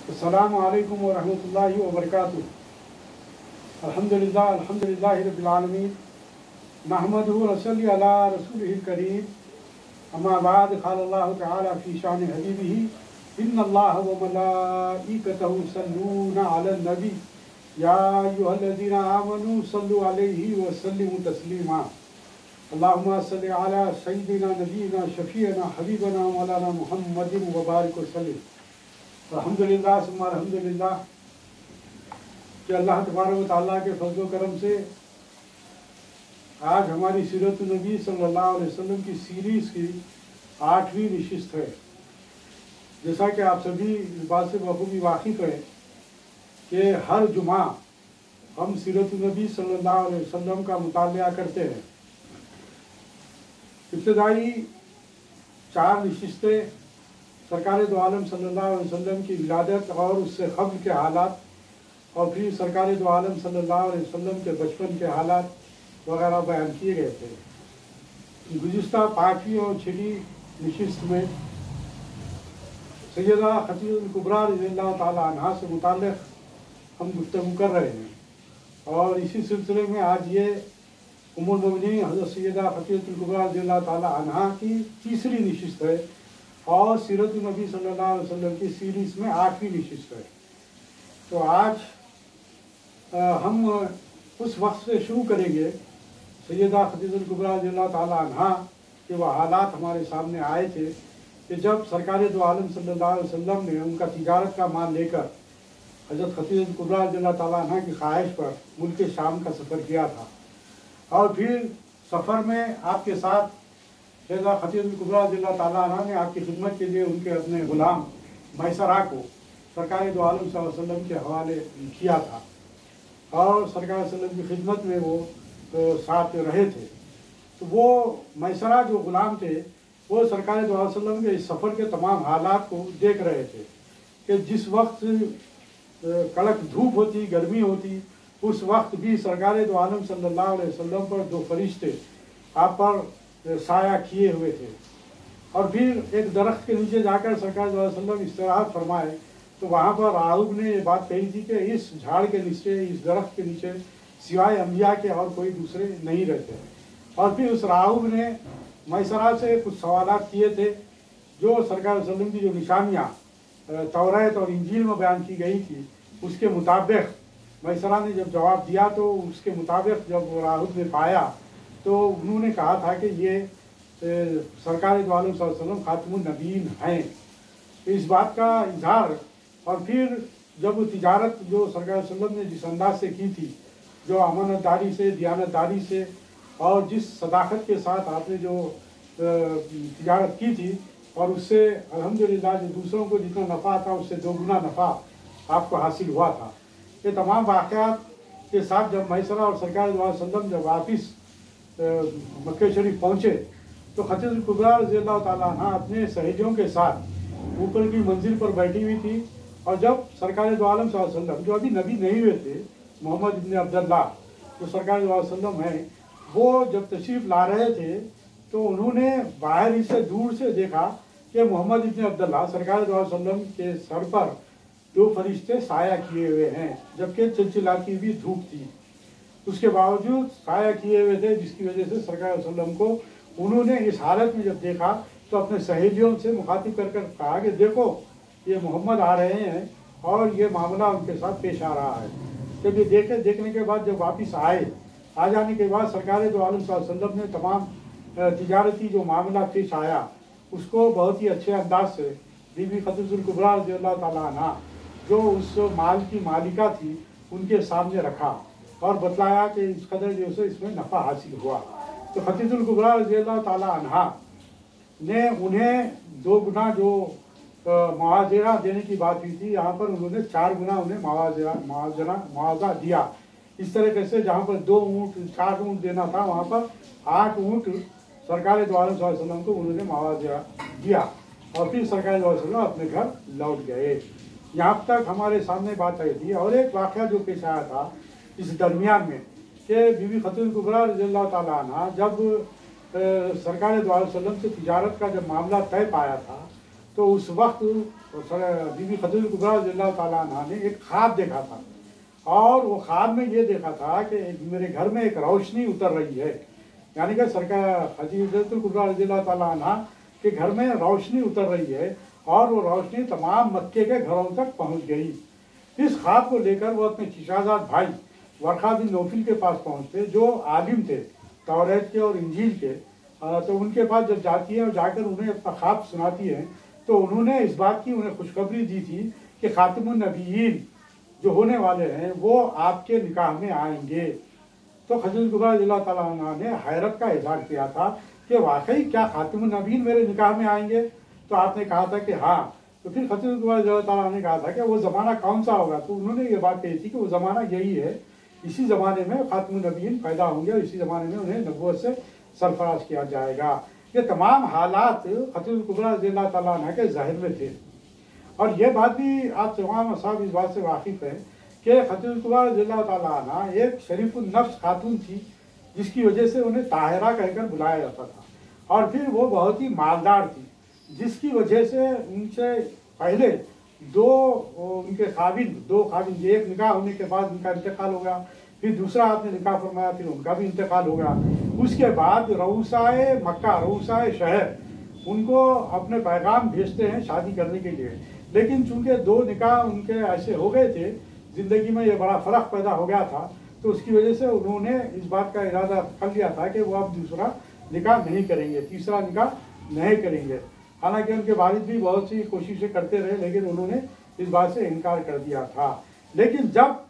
अस्सलामु अलैकुम व रहमतुल्लाहि व बरकातुहू। अल्हम्दुलिल्लाहि रब्बिल आलमीन नहमदुहु व नसल्ली अला रसूलिहिल करीम। अम्मा बाद क़ाल अल्लाहु तआला फ़ी शान हबीबिही इन्नल्लाह व मलाइकतहु युसल्लूना अलन नबी या अय्युहल्लज़ीना आमनू सल्लु अलैहि व सल्लिमू तस्लीमा। अल्लाहुम्मा सल्लि अला सय्यिदिना नबीना शफ़ीअना हबीबना मौलाना मुहम्मदिन व बारिक व सल्लिम। अल्हम्दुलिल्लाह सुम्मा अल्हम्दुलिल्लाह कि अल्लाह तबारक व तआला के फज़्ल व करम से आज हमारी सीरत नबी सल्लल्लाहु अलैहि वसल्लम की सीरीज़ की 8वीं नशिस्त है। जैसा कि आप सभी इस बात से बखूबी वाकिफ़ हैं कि हर जुमा हम सीरत नबी सल्लल्लाहु अलैहि वसल्लम का मुतालिया करते हैं। इब्तिदाई 4 नशिस्तें सरकार दो आलम सल्लल्लाहु अलैहि वसल्लम की विलादत और उससे क़ब्ल के हालात, और फिर सरकार दो आलम सल्लल्लाहु अलैहि वसल्लम के बचपन के हालात वगैरह बयान किए गए थे। गुज़िश्ता 5वीं और 6वीं नशिस्त में सैयदा खदीजतुल कुबरा रज़ियल्लाहु ताला अन्हा से मुताल्लिक़ हम गुफ्तगू कर रहे हैं, और इसी सिलसिले में आज ये उम्मुल मोमिनीन हज़रत सैयदा खदीजतुल कुबरा रज़ियल्लाहु ताला अन्हा की तीसरी नशिस्त है और सीरत नबी सल्लल्लाहु अलैहि वसल्लम की सीरीज़ में 8वीं नशिस्त है। तो आज हम उस वक्त से शुरू करेंगे सैयदा खदीजतुल कुबरा रज़ियल्लाहु ताला अन्हा के वह हालात हमारे सामने आए थे कि जब सरकार दो आलम सल्लल्लाहु अलैहि वसल्लम ने उनका तिजारत का माल लेकर हज़रत खदीजतुल कुबरा रज़ियल्लाहु ताला अन्हा की ख्वाहिश पर मुल्क शाम का सफ़र किया था, और फिर सफ़र में आपके साथ सैयदा खदीजतुल कुबरा रज़ियल्लाहु ताला अन्हा ने आपकी खिदमत के लिए उनके अपने ग़ुलाम मैसरा को सरकार दो आलम सल्लल्लाहु अलैहि वसल्लम के हवाले किया था, और सरकार सल्लल्लाहु अलैहि वसल्लम की खिदमत में वो साथ रहे थे। तो वो मैसरा जो ग़ुलाम थे वो सरकार दो आलम सल्लल्लाहु अलैहि वसल्लम के इस सफ़र के तमाम हालात को देख रहे थे कि जिस वक्त कड़क धूप होती, गर्मी होती, उस वक्त भी सरकार दो आलम सल्लल्लाहु अलैहि वसल्लम पर 2 फरिश्ते आप पर साया किए हुए थे। और फिर एक दरख्त के नीचे जाकर सरकार सल्लल्लाहु अलैहि वसल्लम इस्तराहत फरमाए तो वहाँ पर राहुब ने ये बात कही थी कि इस झाड़ के नीचे, इस दरख्त के नीचे सिवाय अम्बिया के और कोई दूसरे नहीं रहते। और फिर उस राहुब ने मैसरा से कुछ सवालात किए थे जो सरकार सल्लल्लाहु अलैहि वसल्लम की जो निशानियाँ तौरात और इंजील में बयान की गई थी उसके मुताबिक मैसरा ने जब जवाब दिया तो उसके मुताबिक जब राहुब ने पाया तो उन्होंने कहा था कि ये सरकार दो आलम सल्लल्लाहु अलैहि वसल्लम खातिमुन नबीय्यीन हैं। तो इस बात का इजहार, और फिर जब वो तिजारत जो सरकार सल्लल्लाहु अलैहि वसल्लम ने जिस अंदाज से की थी, जो अमानतदारी से, दियानतदारी से और जिस सदाकत के साथ आपने जो तिजारत की थी, और उससे अल्हम्दुलिल्लाह जो दूसरों को जितना नफ़ा था उससे 2 गुना नफ़ा आपको हासिल हुआ था। ये तमाम वाक़यात के साथ जब मैसरा और सरकार दो आलम वसल्लम जब वापिस मक्के शरीफ पहुँचे तो खदीजतुल कुबरा रज़ियल्लाहु ताला अन्हा अपने सहेलियों के साथ ऊपर की मंजिल पर बैठी हुई थी, और जब सरकार दो आलम सल्लल्लाहु अलैहि वसल्लम जो अभी नबी नहीं हुए थे, मोहम्मद इब्न अब्दुल्लाह जो सरकार दो आलम वसल्लम हैं, वो जब तशरीफ़ ला रहे थे तो उन्होंने बाहर ही से दूर से देखा कि मोहम्मद इब्न अब्दुल्लाह सरकार दो आलम वसल्लम के सर पर 2 फरिश्ते साया किए हुए हैं, जबकि चिलचिलाती हुई धूप थी। उसके बावजूद साया किए हुए थे, जिसकी वजह से सरकार वसल्लम को उन्होंने इस हालत में जब देखा तो अपने सहेलियों से मुखातिब कर कर कहा कि देखो ये मोहम्मद आ रहे हैं और ये मामला उनके साथ पेश आ रहा है। जब ये देखने के बाद जब वापस आए, आ जाने के बाद सरकार दो आलम सल्लल्लाहु अलैहि वसल्लम ने तमाम तिजारती जो मामला पेश आया उसको बहुत ही अच्छे अंदाज से बीबी खदीजतुल कुबरा रज़ियल्लाहु ताला अन्हा जो उस माल की मालिका थी उनके सामने रखा और बतलाया कि इस कदर जो है इसमें नफ़ा हासिल हुआ। तो खदीजतुल कुबरा रज़ियल्लाहु ताला अन्हा ने उन्हें 2 गुना जो मुआवजा देने की बात हुई थी, यहाँ पर उन्होंने 4 गुना उन्हें मुआवजा दिया। इस तरीके से जहाँ पर 2 ऊँट 4 ऊँट देना था वहाँ पर 8 ऊँट सरकार दो आलम सल्लल्लाहु अलैहि वसल्लम को उन्होंने मुआवजा दिया, और फिर सरकार दो आलम वसल्लम अपने घर लौट गए। यहाँ तक हमारे सामने बात आई थी। और एक वाक़या जो पेश आया था इस दरमियान में कि बीबी खदीजतुल कुबरा रज़ियल्लाहु ताला अन्हा जब सरकार दो आलम वसल्लम से तिजारत का जब मामला तय पाया था तो उस वक्त तो बीबी खदीजा कुबरा रज़ियल्लाहु ताला अन्हा ने एक ख्वाब देखा था, और वो ख्वाब में ये देखा था कि मेरे घर में एक रोशनी उतर रही है, यानी कि सरकार खदीजा कुबरा रज़ियल्लाहु ताला अन्हा के घर में रोशनी उतर रही है, और वो रोशनी तमाम मक्के के घरों तक पहुंच गई। इस ख्वाब को लेकर वो अपने चचाजाद भाई वरका बिन नौफल के पास पहुंचते, जो आलिम थे तौरात के और इंजील के। तो उनके पास जब जाती है और जाकर उन्हें अपना ख्वाब सुनाती है, तो उन्होंने इस बात की उन्हें खुशखबरी दी थी कि खातिमुन नबीयीन जो होने वाले हैं वो आपके निकाह में आएंगे। तो खदीजा कुबरा रज़ियल्लाहु ताला अन्हा ने हैरत का इजहार किया था कि वाकई क्या खातिमुन नबीयीन मेरे निकाह में आएंगे? तो आपने कहा था कि हाँ। तो फिर खदीजा कुबरा रज़ियल्लाहु ताला अन्हा ने कहा था कि वो ज़माना कौन सा होगा? तो उन्होंने ये बात कही थी कि वो ज़माना यही है, इसी ज़माने में खातिमुन नबीयीन पैदा होंगे और इसी ज़माने में उन्हें नबूवत से सरफराज किया जाएगा। ये तमाम हालात खदीजा कुबरा रज़ियल्लाहु ताला अन्हा के ज़ाहिर में थे। और ये बात भी आप तमाम साहब इस बात से वाकिफ़ हैं कि खदीजा कुबरा रज़ियल्लाहु ताला अन्हा एक शरीफुन नफ्स खातून थी, जिसकी वजह से उन्हें ताहिरा कहकर बुलाया जाता था। और फिर वो बहुत ही मालदार थी, जिसकी वजह से उनसे पहले उनके दो खाविन, एक निकाह होने के बाद उनका इंतकाल हो गया, फिर दूसरा आपने निकाह फरमाया, फिर उनका भी इंतकाल हो गया। उसके बाद रऊसाए मक्का, रऊसाए शहर उनको अपने पैगाम भेजते हैं शादी करने के लिए, लेकिन चूंकि दो निकाह उनके ऐसे हो गए थे, ज़िंदगी में ये बड़ा फ़र्क पैदा हो गया था, तो उसकी वजह से उन्होंने इस बात का इरादा कर लिया था कि वो अब दूसरा निकाह नहीं करेंगे, तीसरा निकाह नहीं करेंगे। हालांकि उनके वालिद भी बहुत सी कोशिशें करते रहे, लेकिन उन्होंने इस बात से इनकार कर दिया था। लेकिन जब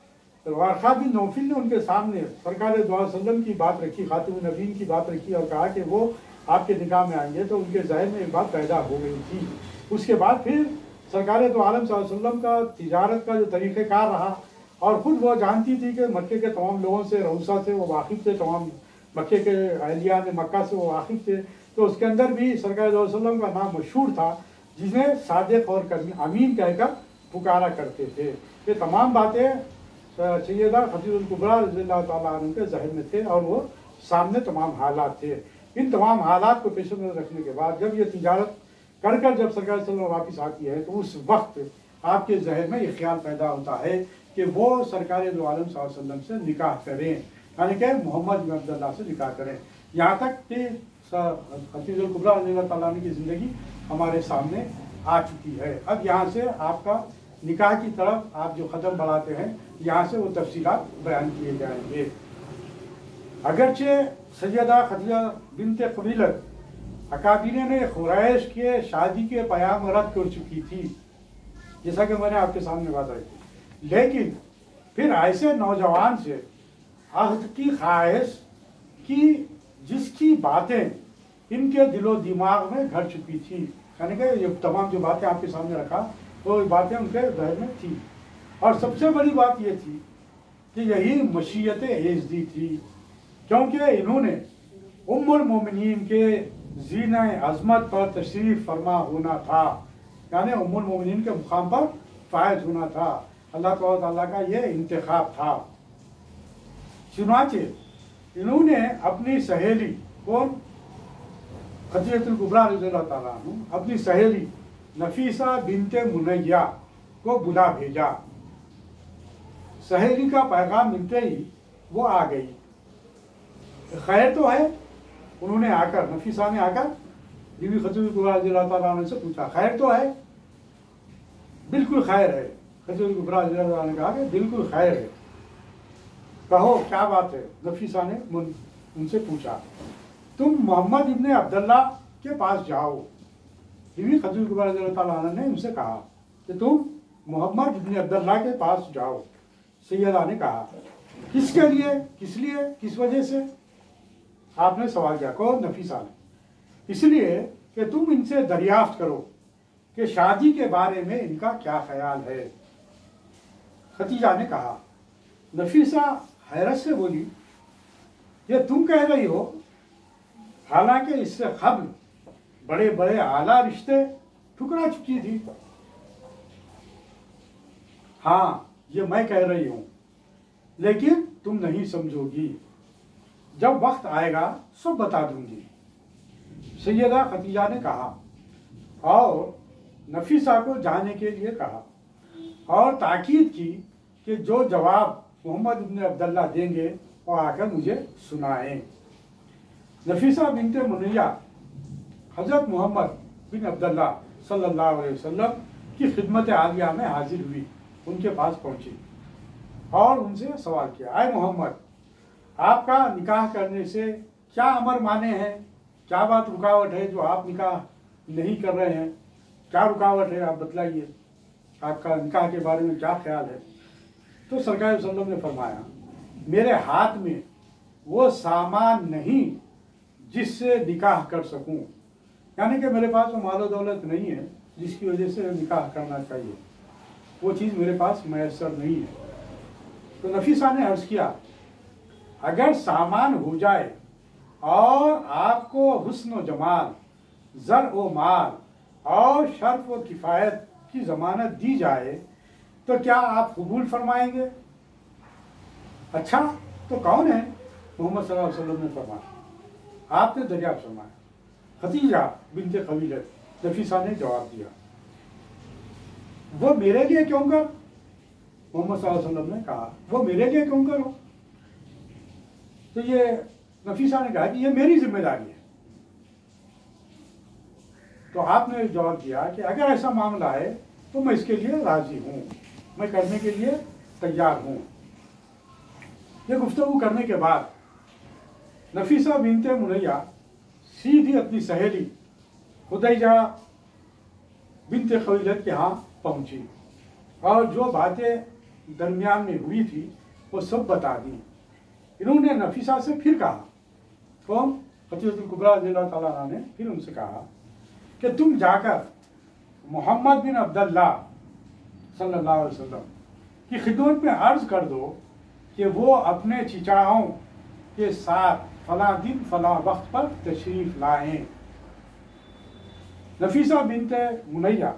वरका बिन नौफल ने उनके सामने सरकार दो अलैहि वसल्लम की बात रखी, खातिमुन नबीयीन की बात रखी और कहा कि वो आपके निकाह में आएंगे, तो उनके ज़हन में एक बात पैदा हो गई थी। उसके बाद फिर सरकार दो आलम सल्लल्लाहु अलैहि वसल्लम का तिजारत का जो तरीक़ेकार रहा, और ख़ुद वो जानती थी कि मक्के के तमाम लोगों से, रऊसा से वो वाकिफ़ थे, तमाम मक्के के अहलिया ने मक्का से वो वाकिफ़ थे। तो उसके अंदर भी सरकार दो अलैहि वसल्लम का नाम मशहूर था, जिन्हें सादिक और अमीन कहकर पुकारा करते थे। ये तमाम बातें सैयदा खदीजा कुबरा रज़ियल्लाहु ताला अन्हा के ज़हन में थे, और वो सामने तमाम हालात थे। इन तमाम हालात को पेश नज़र रखने के बाद जब ये तिजारत कर जब सरकार सल्लल्लाहु अलैहि वसल्लम वापस आती है, तो उस वक्त आपके जहन में ये ख्याल पैदा होता है कि वो सरकार दो आलम सल्लल्लाहु अलैहि वसल्लम से निकाह करें, यानी कि मोहम्मद बिन अब्दुल्लाह से निकाह करें। यहाँ तक कि खदीजा कुबरा रज़ियल्लाहु ताला अन्हा की ज़िंदगी हमारे सामने आ चुकी है। अब यहाँ से आपका निकाह की तरफ आप जो कदम बढ़ाते हैं, यहाँ से वो तफसीलात बयान किए जाएंगे। अगरचे सैयदा खदीजा बिनते क़ुवैलद अकाबीने ने खुरैश के शादी के पयाम रद्द कर चुकी थी, जैसा कि मैंने आपके सामने बात रखी, लेकिन फिर ऐसे नौजवान से अहद की ख्वाहिश की जिसकी बातें इनके दिलो दिमाग में घर चुकी थी, यानी कि ये तमाम जो बातें आपके सामने रखा वो बातें उनके जहन में थी। और सबसे बड़ी बात ये थी कि यही मशीयत एज़दी थी, क्योंकि इन्होंने उम्मुल मोमिनीन के ज़ीना अज़मत पर तशरीफ़ फरमा होना था, यानी उम्मुल मोमिनीन के मुकाम पर फायज होना था। अल्लाह ताला का ये इंतखाब था। चुनांचे इन्होंने अपनी सहेली कौन खदीजा कुबरा रज़ियल्लाहु ताला अन्हा अपनी सहेली नफीसा बिनते मुनैया को बुला भेजा। सहेली का पैगाम मिलते ही वो आ गई। खैर तो है, उन्होंने आकर, नफीसा ने आकर बीबी खदीजा कुबरा रज़ियल्लाहु ताला अन्हा से पूछा, खैर तो है? बिल्कुल खैर है। खदीजा कुबरा रज़ियल्लाहु ताला अन्हा ने कहा कि बिल्कुल खैर है, कहो क्या बात है? नफीसा ने उनसे पूछा, तुम मोहम्मद इब्ने अब्दुल्ला के पास जाओ। बीबी खदीजा कुबरा रज़ियल्लाहु ताला अन्हा ने उनसे कहा कि तुम मोहम्मद इब्ने अब्दुल्ला के पास जाओ। सैयदा ने कहा, किसके लिए, किस लिए, किस वजह से? आपने सवाल किया, कौन? नफीसा ने। इसलिए कि तुम इनसे दरियाफ्त करो कि शादी के बारे में इनका क्या ख्याल है। खदीजा ने कहा। नफीसा हैरत से बोली, ये तुम कह रही हो, हालांकि इससे कब्ल बड़े बड़े आला रिश्ते ठुकरा चुकी थी। हाँ, ये मैं कह रही हूं, लेकिन तुम नहीं समझोगी, जब वक्त आएगा सब बता दूंगी। सैयदा खदीजा ने कहा, और नफीसा को जाने के लिए कहा और ताकीद की कि जो जवाब मोहम्मद इब्न अब्दुल्ला देंगे वो आकर मुझे सुनाएं। नफीसा बिनते मुनैया हज़रत मोहम्मद बिन अब्दुल्ला सल्लल्लाहु अलैहि वसल्लम की खिदमत आलिया में हाजिर हुई, उनके पास पहुंची और उनसे सवाल किया, आए मोहम्मद, आपका निकाह करने से क्या अमर माने हैं? क्या बात रुकावट है जो आप निकाह नहीं कर रहे हैं? क्या रुकावट है, आप बतलाइए, आपका निकाह के बारे में क्या ख्याल है? तो सरकार वसल्लम ने फरमाया, मेरे हाथ में वो सामान नहीं जिससे निकाह कर सकूं, यानी कि मेरे पास वो मालो दौलत नहीं है जिसकी वजह से निकाह करना चाहिए, वो चीज़ मेरे पास मैसर नहीं है। तो नफीसा ने अर्ज़ किया, अगर सामान हो जाए और आपको हुस्न व जमाल, ज़र व माल और शर्फ व किफ़ायत की ज़मानत दी जाए तो क्या आप कबूल फरमाएंगे? अच्छा तो कौन है? मोहम्मद सल्लल्लाहु अलैहि वसल्लम ने फरमाया, आपने दरियाफ्त फरमाया, खदीजा बिनते खवीलत। नफीसा ने जवाब दिया, वो मेरे लिए क्यों कर? मोहम्मद सल्लल्लाहु अलैहि वसल्लम ने कहा, वो मेरे लिए क्यों करो? तो ये नफीसा ने कहा कि ये मेरी जिम्मेदारी है। तो आपने जवाब दिया कि अगर ऐसा मामला है तो मैं इसके लिए राजी हूँ, मैं करने के लिए तैयार हूँ। ये गुफ्तगू करने के बाद नफीसा बिनते मुनैया सीधी अपनी सहेली खुदैजा बिनते खवीलत के यहाँ पहुँची और जो बातें दरमियान में हुई थी वो सब बता दी। इन्होंने नफीसा से फिर कहा, कौन? खतीजतुल कुबरा रज़ियल्लाहु ताला अन्हा ने फिर उनसे कहा कि तुम जाकर मोहम्मद बिन अब्दुल्ला सल्लल्लाहु अलैहि वसल्लम की खिदमत में अर्ज कर दो कि वो अपने चिचाओं के साथ फला दिन फला वक्त पर तशरीफ लाएं। नफीसा बिनते मुनैया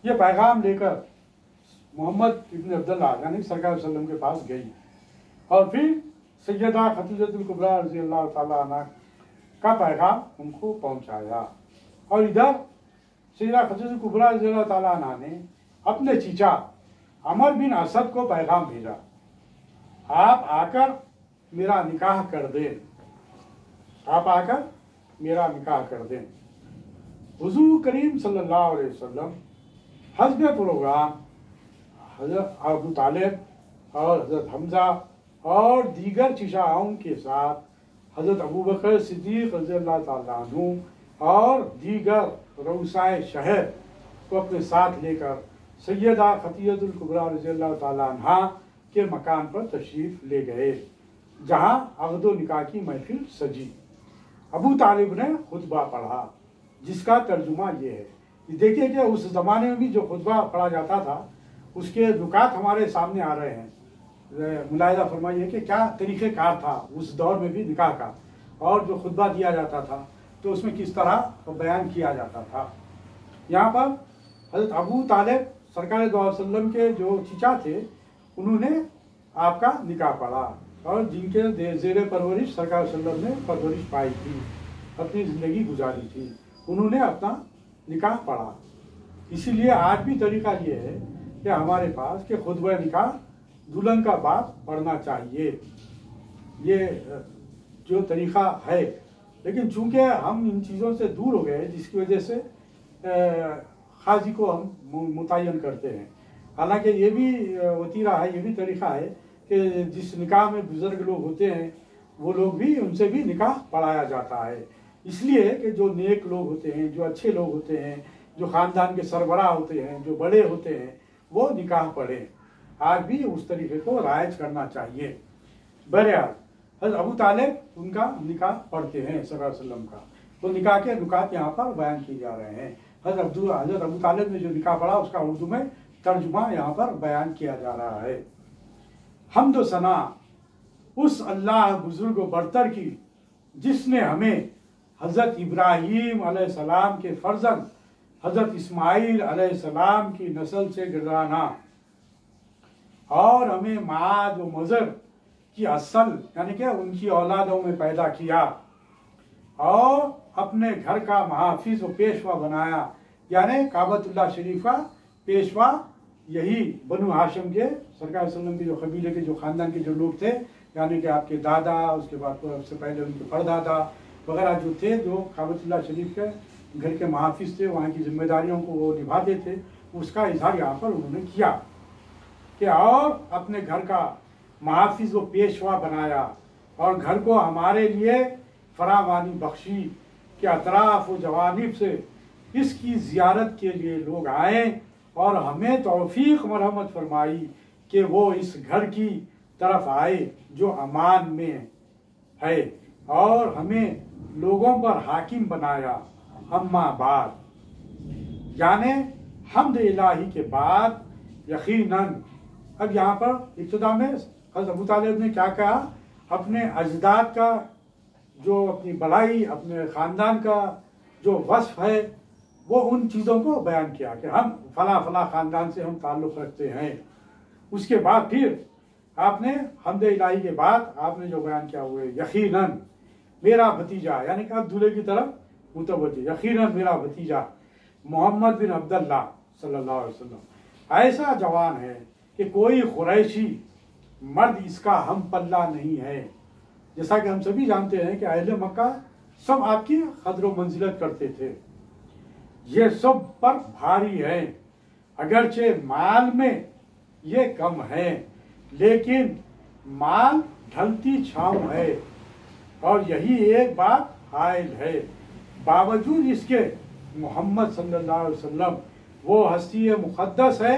ये पैगाम लेकर मोहम्मद इब्न अब्दुल्ला यानी सरकार वसल्लम के पास गई और फिर सैयदा खतीजतुल कुबरा रज़ियल्लाहु ताला अन्हा का पैगाम उनको पहुंचाया। और इधर सैयदा खतीजतुल कुबरा रज़ियल्लाहु ताला अन्हा ने अपने चीचा अमर बिन असद को पैगाम भेजा, आप आकर मेरा निकाह कर दें, आप आकर मेरा निकाह कर दें। हुज़ूर करीम सल्लल्लाहु अलैहि वसल्लम हस्ब प्रोग्राम हज़रत अबू तालिब और हज़रत हमज़ा और दीगर चिशाओं के साथ हज़रत अबू बकर सिद्दीक़ रज़ियल्लाहु ताला अन्हु और दीगर रऊसाए शहर को अपने साथ लेकर सैयदा खतीजतुल कुबरा रज़ियल्लाहु ताला अन्हा के मकान पर तशरीफ ले गए, जहां अक़्द व निकाह की महफिल सजी। अबू तालिब ने खुतबा पढ़ा जिसका तर्जुमा ये है। देखिए कि उस ज़माने में भी जो खुतबा पढ़ा जाता था उसके नुकात हमारे सामने आ रहे हैं। मुलाहिज़ा फरमाइए कि क्या तरीक़ेकार था उस दौर में भी निकाह का, और जो खुतबा दिया जाता था तो उसमें किस तरह बयान किया जाता था। यहाँ पर हज़रत अबू तालिब सरकार दो वसल्लम के जो चीचा थे उन्होंने आपका निकाह पढ़ा और जिनके ज़ेर परवरिश सरकार वसल्लम ने परवरिश पाई थी, अपनी ज़िंदगी गुजारी थी, उन्होंने अपना निकाह पढ़ा। इसीलिए आज भी तरीका ये है कि हमारे पास कि खुतबा निकाह दुल्हन का बाप पढ़ना चाहिए, ये जो तरीक़ा है। लेकिन चूँकि हम इन चीज़ों से दूर हो गए जिसकी वजह से खाजी को हम मुतय्यन करते हैं। हालांकि ये भी वतीरा है, ये भी तरीक़ा है कि जिस निकाह में बुज़ुर्ग लोग होते हैं वो लोग भी, उनसे भी निकाह पढ़ाया जाता है। इसलिए कि जो नेक लोग होते हैं, जो अच्छे लोग होते हैं, जो ख़ानदान के सरबराह होते हैं, जो बड़े होते हैं, वो निकाह पढ़ें। आज भी उस तरीके को राइज करना चाहिए। बहरहाल हज़रत अबू तालिब उनका निकाह पढ़ते हैं सल्लल्लाहु अलैहि वसल्लम का, तो निकाह के नुकात यहाँ पर बयान किए जा रहे हैं। हज़रत अबू तालिब ने जो निकाह पढ़ा उसका उर्दू में तर्जुमा यहाँ पर बयान किया जा रहा है। हम्द व सना उस अल्लाह बुजुर्ग व बरतर की जिसने हमें हज़रत इब्राहीम अलैहिस्सलाम के फर्जंद हज़रत इस्माईल अलैहिस्सलाम की नस्ल से गिराना और हमें माद व मज़र की असल यानी कि उनकी औलादों में पैदा किया और अपने घर का महाफिज व पेशवा बनाया, यानी काबतुल्लाह शरीफ का पेशवा यही बनु हाशिम के सरकार वसल्लम के जो कबीले के जो ख़ानदान के जो लोग थे, यानी कि आपके दादा, उसके बाद सबसे पहले उनके परदादा वगैरह जो थे, जो काबतुल्लाह शरीफ के घर के महाफिज थे, वहाँ की जिम्मेदारियों को वो निभाते थे, उसका इजहार यहाँ पर उन्होंने किया कि और अपने घर का महाफिज को पेशवा बनाया और घर को हमारे लिए फरावानी बख्शी के अतराफ व जवानिब से इसकी ज़ियारत के लिए लोग आए और हमें तौफीक मरहमत फरमाई कि वो इस घर की तरफ आए जो अमान में है और हमें लोगों पर हाकिम बनाया। अम्मा बाद, यानी हम्द इलाही के बाद यकीनन, अब यहाँ पर इब्तिदा में हज़रत अबू तालिब ने क्या कहा, अपने अजदाद का जो अपनी बड़ाई, अपने ख़ानदान का जो वस्फ है, वो उन चीज़ों को बयान किया कि हम फला फला ख़ानदान से हम ताल्लुक़ रखते हैं। उसके बाद फिर आपने हम्द इलाही के बाद आपने जो बयान किया हुआ है, यकीनन मेरा भतीजा, यानी कि अब दूल्हे की तरफ मुतवज्जह, यकीनन मेरा भतीजा मोहम्मद बिन अब्दुल्लाह सल्लल्लाहु अलैहि वसल्लम ऐसा जवान है कि कोई कुरैशी मर्द इसका हम पल्ला नहीं है। जैसा कि हम सभी जानते हैं कि अहले मक्का सब आपकी कद्र मंजिलत करते थे, ये सब पर भारी है, अगरचे माल में ये कम है, लेकिन माल ढलती छाँव है और यही एक बात हायल है। बावजूद इसके मोहम्मद सल्लल्लाहु अलैहि वसल्लम वो हस्ती मुक़द्दस है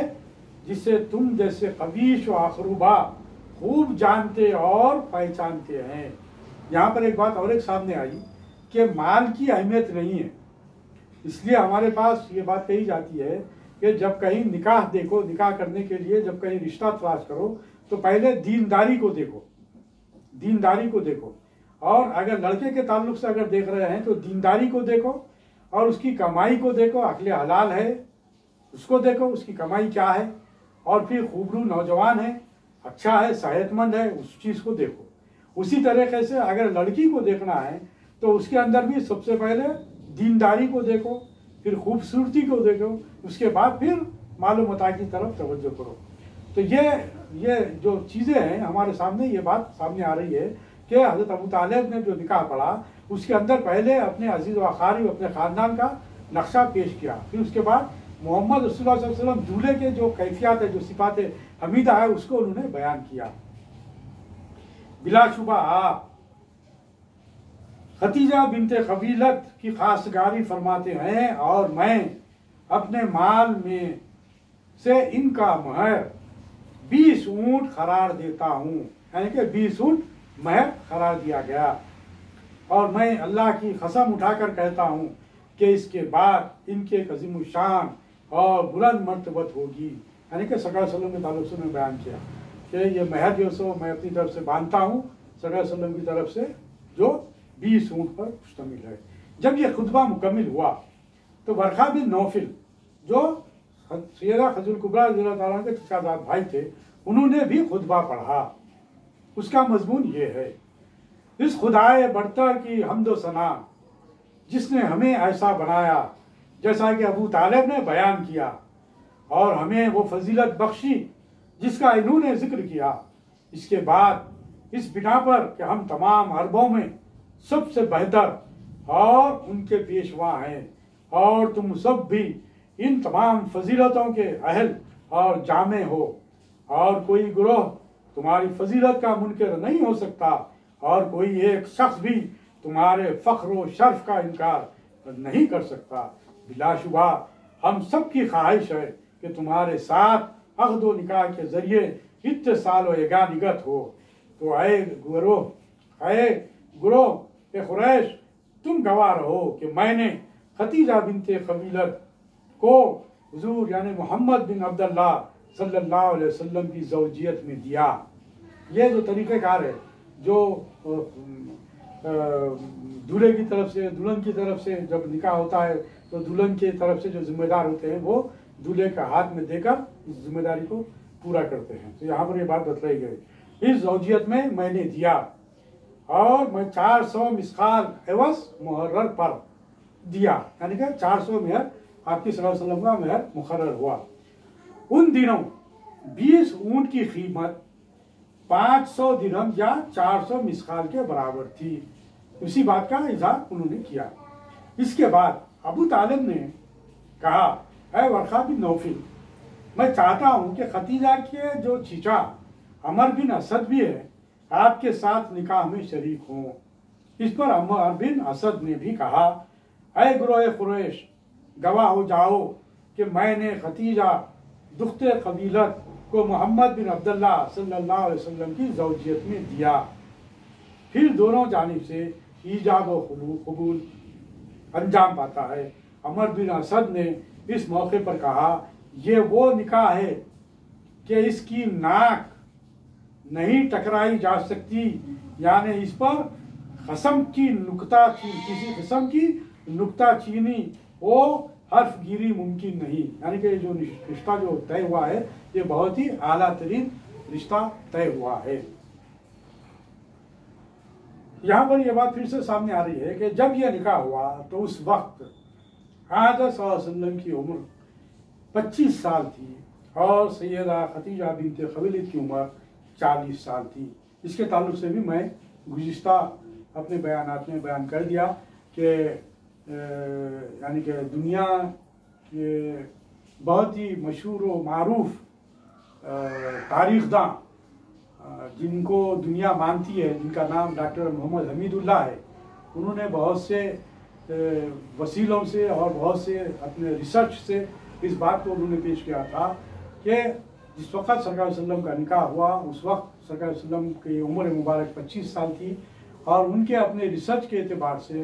जिसे तुम जैसे कबीश व अखरूबा खूब जानते और पहचानते हैं। यहाँ पर एक बात और एक सामने आई कि माल की अहमियत नहीं है, इसलिए हमारे पास ये बात कही जाती है कि जब कहीं निकाह देखो, निकाह करने के लिए जब कहीं रिश्ता तलाश करो तो पहले दीनदारी को देखो, दीनदारी को देखो, और अगर लड़के के ताल्लुक से अगर देख रहे हैं तो दीनदारी को देखो और उसकी कमाई को देखो, अक्ल हलाल है उसको देखो, उसकी कमाई क्या है, और फिर खूबरू नौजवान है, अच्छा है, सेहतमंद है, उस चीज़ को देखो। उसी तरीके से अगर लड़की को देखना है तो उसके अंदर भी सबसे पहले दीनदारी को देखो, फिर खूबसूरती को देखो, उसके बाद फिर मालूम मता की तरफ तवज्जो करो। तो ये जो चीज़ें हैं हमारे सामने, ये बात सामने आ रही है कि हज़रत अबू तालिब ने जो निकाह पढ़ा उसके अंदर पहले अपने अजीज़ व अखारी, अपने ख़ानदान का नक्शा पेश किया, फिर उसके बाद मोहम्मद रसूलुल्लाह सल्लल्लाहु अलैहि वसल्लम दूल्हे के जो कैफियत है, जो सिफात हमीदा है, उसको उन्होंने बयान किया। बिलाशुबा आप खतीजा बिनते कबीलत की खासगारी फरमाते हैं और मैं अपने माल में से इनका महर 20 ऊँट करार देता हूँ, यानी कि 20 ऊँट महर करार दिया गया, और मैं अल्लाह की कसम उठाकर कहता हूँ कि इसके बाद इनके एक अजीम शान और बुलंद मर्तबत होगी। यानी कि सरकार सल्लल्लाहु अलैहि वसल्लम के ताल्लुक से मैं बयान किया कि ये महर जो सो मैं अपनी तरफ से बांधता हूँ सरकार सल्लल्लाहु अलैहि वसल्लम की तरफ से, जो 20 ऊँट पर मुश्तमिल है। जब ये खुतबा मुकम्मिल हुआ तो वर्क़ा बिन नौफिल जो सैयदा खदीजा कुबरा रज़ियल्लाहु ताला के चचाजाद भाई थे, उन्होंने भी खुतबा पढ़ा। उसका मजमून ये है, इस खुदाए बरतर की हम्द व सना जिसने हमें ऐसा बनाया जैसा कि अबू तालिब ने बयान किया, और हमें वो फजीलत बख्शी जिसका इन्होंने जिक्र किया। इसके बाद इस बिना पर कि हम तमाम अरबों में सबसे बेहतर और उनके पेशवा हैं, और तुम सब भी इन तमाम फजीलतों के अहल और जामे हो, और कोई ग्रोह तुम्हारी फजीलत का मुनकर नहीं हो सकता, और कोई एक शख्स भी तुम्हारे फ़ख्र व शर्फ का इनकार नहीं कर सकता। बिलाशुबा हम सब की ख्वाहिश है कि तुम्हारे साथ अक़्द व निकाह के ज़रिए इत्तिसाल व यगानिगत हो। तो ऐ गुरोह के खुरैश, तुम गवाह रहो कि मैंने खतीजा बिनते कबीलत को हुजूर यानी मोहम्मद बिन अब्दुल्लाह सल्लल्लाहु अलैहि वसल्लम की ज़ौजियत में दिया। ये जो तरीक़ेकार है, जो दूल्हे की तरफ से, दुल्हन की तरफ से जब निकाह होता है तो दुल्हन की तरफ से जो जिम्मेदार होते हैं वो दूल्हे का हाथ में देकर इस जिम्मेदारी को पूरा करते हैं। तो यहाँ पर ये बात बतलाई गई, इस ज़ौजियत में मैंने दिया और मैं 400 मिसकाल एवज मुहर्रर पर दिया, यानी कि 400 मेहर आपके सल्लल्लाहु अलैहि वसल्लम का महर मुकर्रर हुआ। उन दिनों 20 ऊंट की कीमत 500 दिरहम या 400 मिसकाल के बराबर थी। उसी बात का इजहार उन्होंने किया। इसके बाद अबू तालिब ने कहा, ऐ वर्का बिन नौफिल, मैं चाहता हूं कि खतीजा के जो चीचा अमर बिन असद भी है आपके साथ निकाह में शरीक हों। इस पर अमर बिन असद ने भी कहा, ऐ गुरोए कुरैश, गवाह हो जाओ कि मैंने खतीजा दुख्ते कबीलत को मोहम्मद बिन अब्दुल्ला सल्लल्लाहु अलैहि वसल्लम की ज़ौजियत में दिया। फिर दोनों जानिब से ईजाब और कबूल अंजाम पाता है। अमर बिन असद ने इस मौके पर कहा, ये वो निकाह है कि इसकी नाक नहीं टकराई जा सकती, यानी इस पर कसम की नुक्ता किसी किस्म की नुक्ता चीनी वो हर्फ गिरी मुमकिन नहीं। यानी कि जो रिश्ता जो तय हुआ है ये बहुत ही आला तरीन रिश्ता तय हुआ है। यहाँ पर यह बात फिर से सामने आ रही है कि जब यह निकाह हुआ तो उस वक्त आज़ा सल्लल्लाहु अलैहि वसल्लम की उम्र 25 साल थी और सैयदा खतीजा बिनते खुवैलिद की उम्र 40 साल थी। इसके ताल्लुक से भी मैं गुज़िश्ता अपने बयानात में बयान कर दिया कि यानी कि दुनिया के बहुत ही मशहूर व मारूफ तारीखदां जिनको दुनिया मानती है, जिनका नाम डॉक्टर मोहम्मद हमीदुल्लाह है, उन्होंने बहुत से वसीलों से और बहुत से अपने रिसर्च से इस बात को उन्होंने पेश किया था कि जिस वक्त सरकार सल्लल्लाहु अलैहि वसल्लम का निकाह हुआ उस वक्त सरकार सल्लल्लाहु अलैहि वसल्लम की उम्र मुबारक 25 साल थी और उनके अपने रिसर्च के एतबार से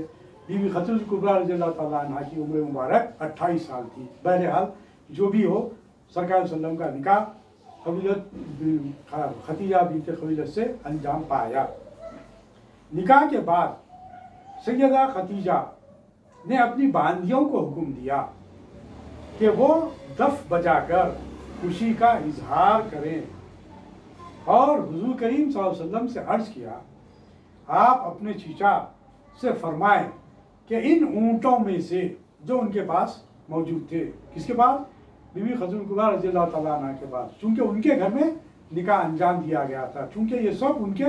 बीबी खतीजा कुबरा रज़ियल्लाहु तआला अन्हा की उम्र मुबारक 28 साल थी। बहरहाल जो भी हो, सरकार सल्लल्लाहु अलैहि वसल्लम का निकाह खतीजा बिनते खुवैलिद से अंजाम पाया। निकाह के बाद सैयदा खतीजा ने अपनी बांदियों को हुक्म दिया कि वो दफ बजाकर खुशी का इजहार करें और हुजूर करीम सल्लल्लाहु अलैहि वसल्लम से अर्ज किया, आप अपने चीचा से फरमाएं कि इन ऊँटों में से जो उनके पास मौजूद थे, किसके पास? बीबी खतीजा कुबरा रज़ियल्लाहु तआला अन्हा के पास, चूँकि उनके घर में निकाह अंजाम दिया गया था, चूँकि ये सब उनके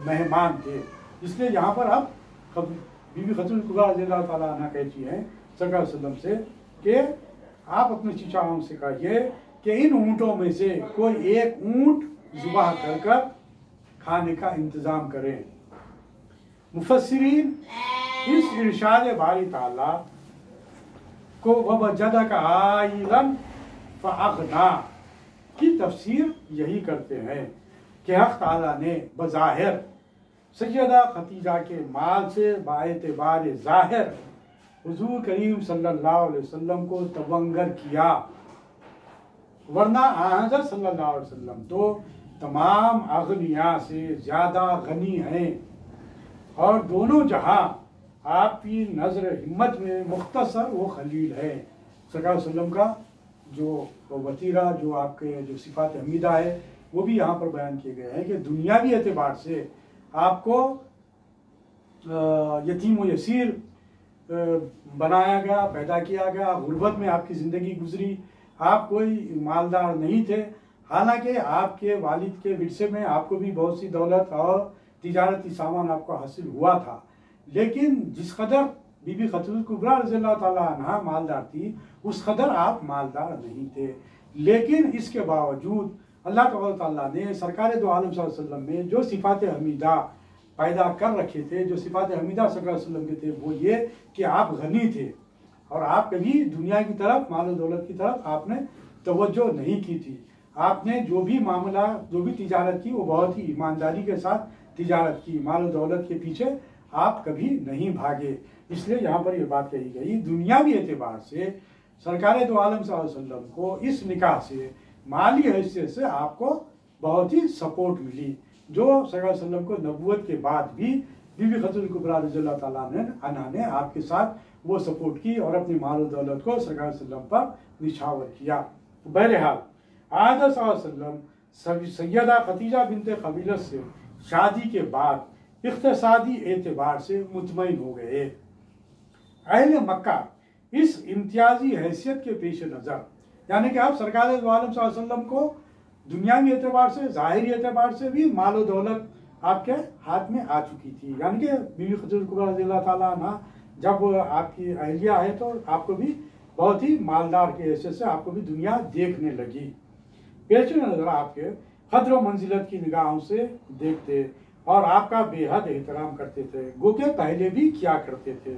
मेहमान थे, इसलिए यहाँ पर अब बीबी खतीजा कुबरा रज़ियल्लाहु तआला अन्हा कहती हैं सरकार सल्लल्लाहु अलैहि वसल्लम से कि आप अपने चीचाओं से कहिए कि इन ऊँटों में से कोई एक ऊँट ज़ुबाह कर खाने का इंतज़ाम करें। मुफस्सिरीन इस इरशाद बारी ताला को वजदक आइलन फअग़ना की तफसीर यही करते हैं कि हक़ ताला ने बज़ाहिर सैयदा खतीजा के माल से बाएतबार ज़ाहिर हुजूर करीम सल्लल्लाहु अलैहि वसल्लम को तवंगर किया, वरना हज़रत सल्लल्लाहु अलैहि वसल्लम तो तमाम अगनिया से ज़्यादा गनी हैं और दोनों जहां आपकी नज़र हिम्मत में मुख्तसर वो खलील है। सरकार सल्लम का जो वतीरा, जो आपके जो सिफ़ात हमीदा है, वो भी यहाँ पर बयान किए गए हैं कि दुनियावी एतबार से आपको यतीम व यसीर बनाया गया, पैदा किया गया, गुर्बत में आपकी ज़िंदगी गुजरी, आप कोई मालदार नहीं थे, हालांकि आपके वालिद के विरसे में आपको भी बहुत सी दौलत और तिजारती सामान आपको हासिल हुआ था, लेकिन जिस कदर बीबी खतीजा कुबरा रज़ियल्लाहु तआला अन्हा मालदार थी उस कदर आप मालदार नहीं थे। लेकिन इसके बावजूद अल्लाह ताला ने सरकार दो आलम सल्लल्लाहु अलैहि वसल्लम में जो सिफ़ात हमीदा पैदा कर रखे थे, जो सिफ़ात हमीदा सरकार सल्लल्लाहु अलैहि वसल्लम के थे, वो ये कि आप गनी थे और आप कभी दुनिया की तरफ, माल दौलत की तरफ आपने तवज्जो नहीं की थी। आपने जो भी मामला, जो भी तिजारत की, वो बहुत ही ईमानदारी के साथ तिजारत की, माल दौलत के पीछे आप कभी नहीं भागे। इसलिए यहाँ पर यह बात कही गई, दुनियावी एतबार से सरकार दो आलम सल्लल्लाहु अलैहि वसल्लम को इस निकाह से माली हैसियत से आपको बहुत ही सपोर्ट मिली, जो सरकार सल्लम को नबूवत के बाद भी बीबी खतीजा कुबरा रज़ियल्लाहु तआला अन्हा ने आपके साथ वो सपोर्ट की और अपनी माल दौलत को सरकार सल्लम पर निछावर किया। बहरहाल आज़ा सल्लल्लाहु अलैहि वसल्लम सैयदा खतीजा बिनते खुवैलिद से शादी के बाद इक़्तिसादी एतबार से मुतमईन हो गए। अहले मक्का इस इम्तियाजी हैसियत के पेश नज़र, यानी कि आप सरकार दो आलम सल्लल्लाहु अलैहि वसल्लम को दुनियावी एतबार से, ज़ाहिरी एतबार से भी मालो दौलत आपके हाथ में आ चुकी थी। यानी कि बीवी खदीजतुल कुबरा रज़ियल्लाहु ताला अन्हा जब आपकी अहलिया है तो आपको भी बहुत ही मालदार की हैसियत से आपको भी दुनिया देखने लगी। पेश नज़र आपके कद्र व मंजिलत की निगाहों से देखते और आपका बेहद एहतराम करते थे, गो के पहले भी किया करते थे।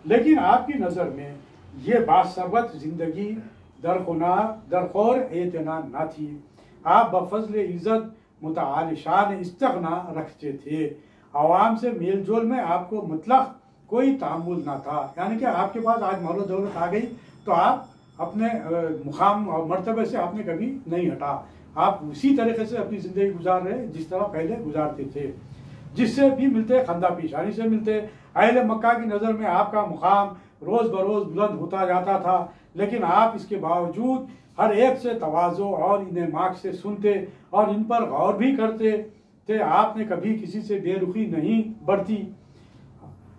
लेकिन आपकी नज़र में ये बासरबत जिंदगी दरखौर एतना न थी। आप बफजल इज़्ज़त मुतआल शान इस्तगना रखते थे। आवाम से मेल जोल में आपको मुतलक कोई तामुल ना था, यानी कि आपके पास आज मालो दौलत आ गई तो आप अपने मुकाम और मर्तबे से आपने कभी नहीं हटा। आप उसी तरीके से अपनी ज़िंदगी गुजार रहे जिस तरह पहले गुजारते थे, जिससे भी मिलते खंदा पेशानी से मिलते। अहले मक्का की नज़र में आपका मुकाम रोज़ बरोज़ बुलंद होता जाता था, लेकिन आप इसके बावजूद हर एक से तवाज़ो और इन्हें मार्ग से सुनते और इन पर गौर भी करते थे। आपने कभी किसी से बेरुखी नहीं बरती।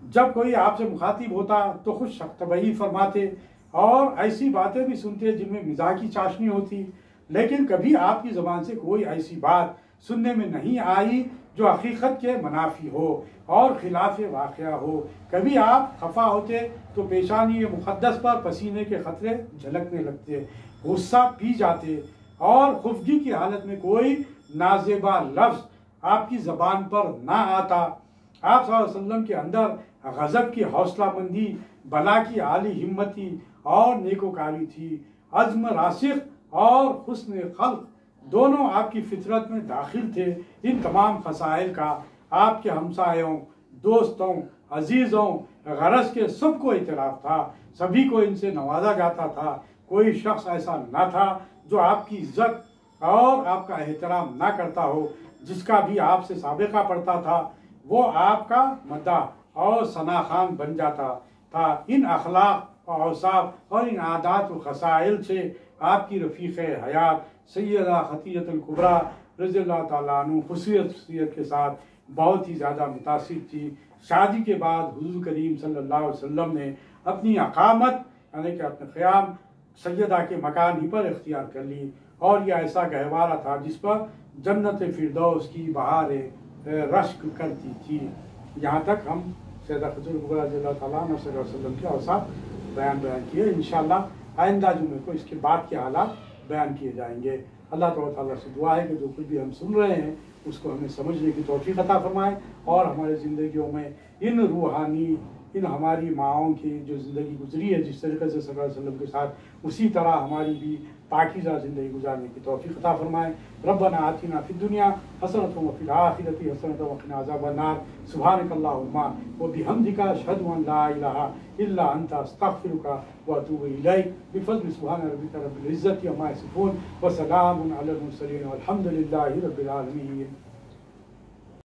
जब कोई आपसे मुखातिब होता तो खुश तबही फरमाते और ऐसी बातें भी सुनते जिनमें मिजाज की चाशनी होती, लेकिन कभी आपकी ज़बान से कोई ऐसी बात सुनने में नहीं आई जो हकीकत के मुनाफी हो और खिलाफ वाक़या हो। कभी आप खफा होते तो पेशानी मुक़द्दस पर पसीने के खतरे झलकने लगते, गुस्सा पी जाते और खुफगी की हालत में कोई नाजेबा लफ्ज़ आपकी ज़बान पर ना आता। आप सल्लल्लाहु अलैहि वसल्लम के अंदर गज़ब की हौसलामंदी, बला की आली हिम्मती और नेकोकारी थी। अज़्म रासिख और हुस्न खल्क़ दोनों आपकी फितरत में दाखिल थे। इन तमाम खसाइल का आपके हमसायों, दोस्तों, अजीज़ों, गरज के सबको इतराफ़ था। सभी को इनसे नवाजा जाता था। कोई शख्स ऐसा न था जो आपकी इज्जत और आपका एहतराम ना करता हो। जिसका भी आपसे साबिक़ा पड़ता था वो आपका मद्दाह और सनाखान बन जाता था। इन अखलाक और औसाफ और इन आदात व खसाइल से आपकी रफ़ीक़ हयात सैयदा खदीजतुल कुबरा रज़ियल्लाहु ताला अन्हा खुसूसियत के साथ बहुत ही ज़्यादा मुतासिर थी। शादी के बाद हुज़ूर करीम सल्लल्लाहु अलैहि वसल्लम ने अपनी अकामत यानी कि अपने क़याम सैयदा के मकान ही पर इख्तियार कर ली और यह ऐसा गहवारा था जिस पर जन्नत फिरदौस की बहारें रश्क करती थी। यहाँ तक हम सैयदा खदीजतुल कुबरा रज़ियल्लाहु ताला अन्हा सल्लल्लाहु अलैहि वसल्लम के औसाफ बयान किए। इंशाअल्लाह आइंदा जुमे को इसके बाद के हालात बयान किए जाएंगे। अल्लाह ताला से दुआ है कि जो कुछ भी हम सुन रहे हैं उसको हमें समझने की तौफीक अता फरमाए और हमारे ज़िंदगियों में इन रूहानी, इन हमारी माओं की जो ज़िंदगी गुजरी है जिस तरीके से सल्लल्लाहु अलैहि वसल्लम के साथ, उसी तरह हमारी भी पाकीज़ा ज़िंदगी गुजारने की तौफीक अता फरमाए। रब्बना आतिना फिद दुनिया हसनतुन व फिल आखिरति हसनतुन व क़िना अज़ाबन्नार। सुब्हानकल्लाहुम्मा व बिहम्दिका अशहदु अन ला इलाहा इल्ला अंता अस्तग़फिरुका व अतूबु इलैक बिफ़ज़्लि सुब्हान रब्बिका रब्बिल इज़्ज़ति अम्मा यसिफ़ून व सलामुन अलल मुरसलीन वल्हम्दुलिल्लाहि रब्बिल आलमीन।